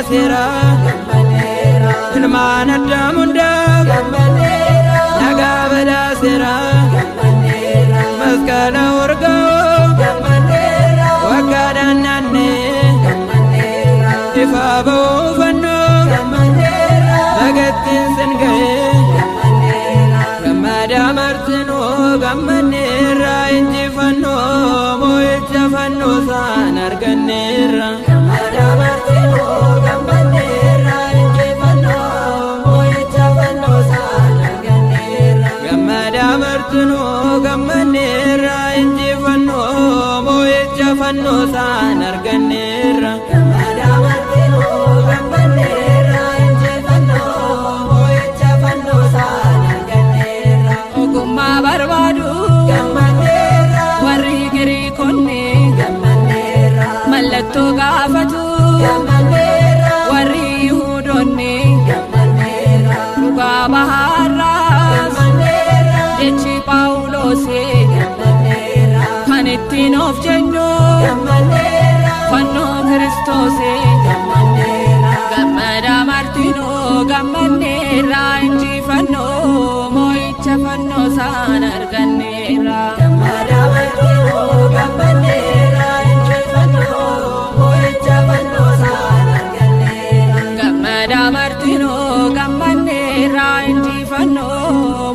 Sera Tifabo fanno Bagatin sengay Gamada martino Gamanera inji fanno Moecha fanno san arganera Gamada martino Gamanera inji fanno Moecha fanno san arganera Gamada martino Gamanera inji fanno Moecha fanno san arganera Gafatu warri hudonni ruga baharras jechi Paulose kanittin of jennu fanno Kristose gammada martino gammannera inji fanno moicha fanno san argannera gammada martino gammannera inji fanno Martino Gammanera inji fanno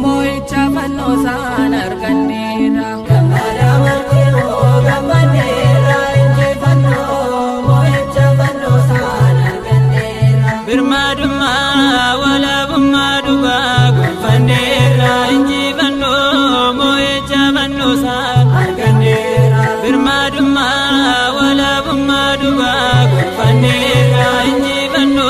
moicha fanno san arganera Gammada Martino Gammanera inji fanno moicha fanno san arganera Birmaduma wala bumaduba gonfanera inji fanno moicha fanno san arganera Birmaduma wala bumaduba gonfanera inji fanno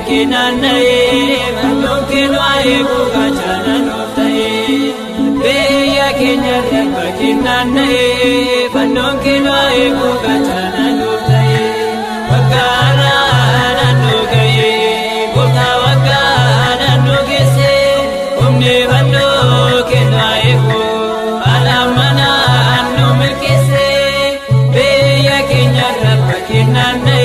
Kinanae manokino aeku kachana notae beya kenya remba kinanae manokino aeku kachana notae wakara nanogaye kota wakara nogese umne manokino aeku alamana no melkese beya kenya remba kinanae